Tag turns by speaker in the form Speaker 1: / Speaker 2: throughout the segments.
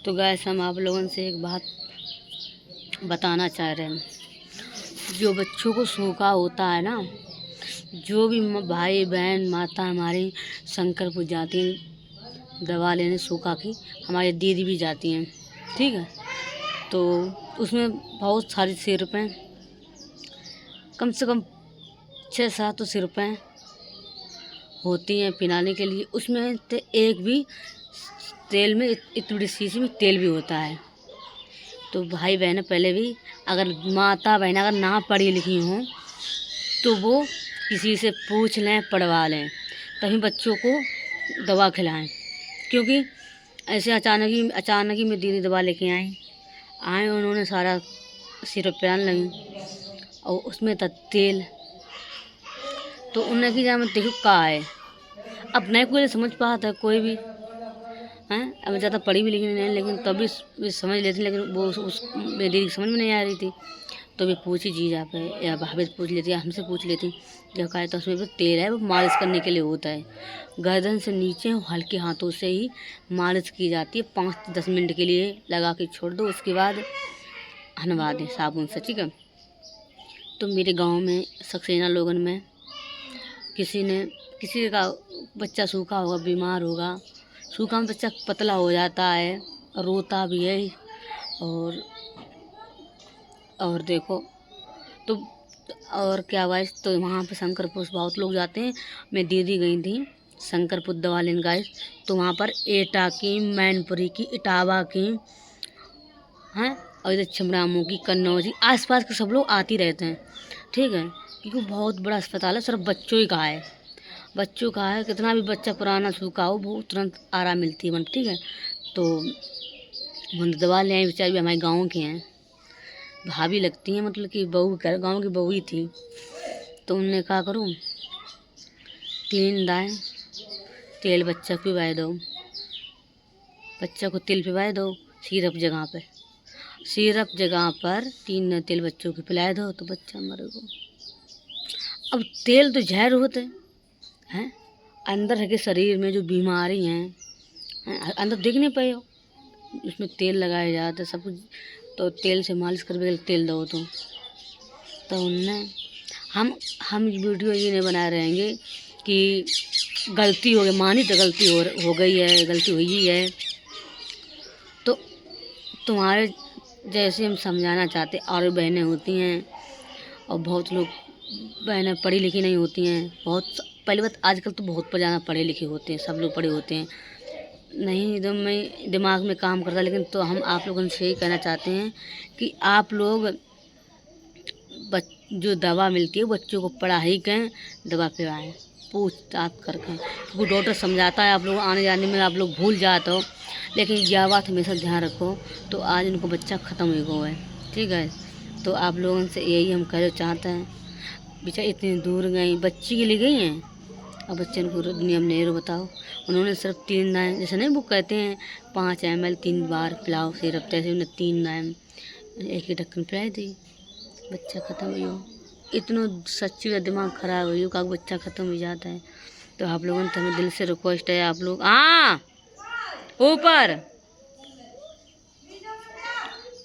Speaker 1: तो गाइस हम आप लोगों से एक बात बताना चाह रहे हैं। जो बच्चों को सूखा होता है ना, जो भी भाई बहन माता हमारी शंकरपुर जाती हैं दवा लेने सूखा की, हमारी दीदी भी जाती हैं, ठीक है। तो उसमें बहुत सारी सिरपें, कम से कम 6-7 तो सिरपें होती हैं पिलाने के लिए। उसमें एक भी तेल में इतनी बड़ी शीशी में तेल भी होता है। तो भाई बहन पहले भी, अगर माता बहन अगर ना पढ़ी लिखी हों तो वो किसी से पूछ लें, पढ़वा लें, तभी बच्चों को दवा खिलाएं। क्योंकि ऐसे अचानक ही मेरी दीदी दवा लेके आए उन्होंने सारा सिरप पिलाने लगी और उसमें था तेल। तो उन्होंने की मैं देखो का है, अब नहीं कोई समझ पाता है कोई भी हैं। अब ज़्यादा पढ़ी भी लिखी नहीं, लेकिन तभी भी समझ लेती, लेकिन वो उस मेरी दीदी समझ में नहीं आ रही थी। तो भी पूछी जीजा पे या भाभी से पूछ लेती या हमसे पूछ लेती क्या कहा। तो उसमें भी तेल है, वो मालिश करने के लिए होता है। गर्दन से नीचे हल्के हाथों से ही मालिश की जाती है, 5-10 मिनट के लिए लगा के छोड़ दो, उसके बाद हनवा दें साबुन से, ठीक है। तो मेरे गाँव में सक्सेना लोगन में किसी का बच्चा सूखा होगा, बीमार होगा, सूखा में बच्चा पतला हो जाता है, रोता भी है। और देखो तो और क्या हुआ, तो वहाँ पे शंकरपुर बहुत लोग जाते हैं। मैं दीदी गई थी शंकरपुर दवा लेने गाइस, तो वहाँ पर एटा की, मैनपुरी की, इटावा की हैं, और इधर छिमरामू की, कन्नौज की, आसपास के सब लोग आते रहते हैं, ठीक है। क्योंकि बहुत बड़ा अस्पताल है, सिर्फ बच्चों ही का है, बच्चों का है। कितना भी बच्चा पुराना सूखा हो वो तुरंत आराम मिलती है, ठीक है। तो हम दवा ले आए, बेचारी भी हमारे गाँव के हैं, भाभी लगती हैं, मतलब कि बहू कर गाँव की बहू ही थी। तो उनने कहा करूँ 3 दाएँ तेल बच्चा पिवाए दो, बच्चा को तेल पिवाए दो सिरप जगह पर 3 तेल बच्चों को पिलाए दो तो बच्चा मरेगा। अब तेल तो जहर होते हैं, अंदर के शरीर में जो बीमारी हैं अंदर देख नहीं पाए हो, उसमें तेल लगाया जाता है सब कुछ। तो तेल से मालिश करके तेल दो। तो उनने हम वीडियो ये नहीं बना रहेंगे कि गलती हो गई, मानी तो गलती हो गई है, गलती हुई ही है। तो तुम्हारे जैसे हम समझाना चाहते, और बहनें होती हैं और बहुत लोग बहनें पढ़ी लिखी नहीं होती हैं। बहुत पहली बात, आजकल तो बहुत ज़्यादा पढ़े लिखे होते हैं, सब लोग पढ़े होते हैं, नहीं एकदम में दिमाग में काम करता। लेकिन तो हम आप लोगों से यही कहना चाहते हैं कि आप लोग जो दवा मिलती है बच्चों को पढ़ाई करें, दवा पिलाएं पूछताछ करके। क्योंकि डॉक्टर समझाता है, आप लोग आने जाने में आप लोग भूल जाते हो, लेकिन यह बात हमेशा ध्यान रखो। तो आज इनको बच्चा ख़त्म हो गया है, ठीक है। तो आप लोगों से यही हम कहना चाहते हैं, बेचारी इतनी दूर गई, बच्ची के लिए गई हैं, और बच्चे को दुनिया में नहीं बताओ। उन्होंने सिर्फ 3 दाएँ, जैसे नहीं वो कहते हैं 5 ml 3 बार पिलाओ सिरप, तैसे उन्हें 3 दाएँ एक ही ढक्कन पिलाई दी, बच्चा ख़त्म हो। इतना सच्ची का दिमाग ख़राब हो का बच्चा ख़त्म हो जाता है। तो आप लोगों ने तो हमें दिल से रिक्वेस्ट है, आप लोग ऊपर,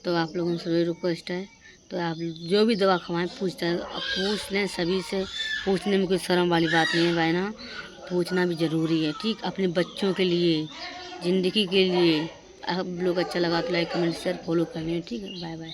Speaker 1: तो आप लोगों से रिक्वेस्ट है, तो आप जो भी दवा खवाएं पूछ लें सभी से। पूछने में कोई शर्म वाली बात नहीं है भाई ना, पूछना भी ज़रूरी है, ठीक। अपने बच्चों के लिए, ज़िंदगी के लिए। आप लोग अच्छा लगा तो लाइक कमेंट शेयर फॉलो करनी है, ठीक है। Bye bye.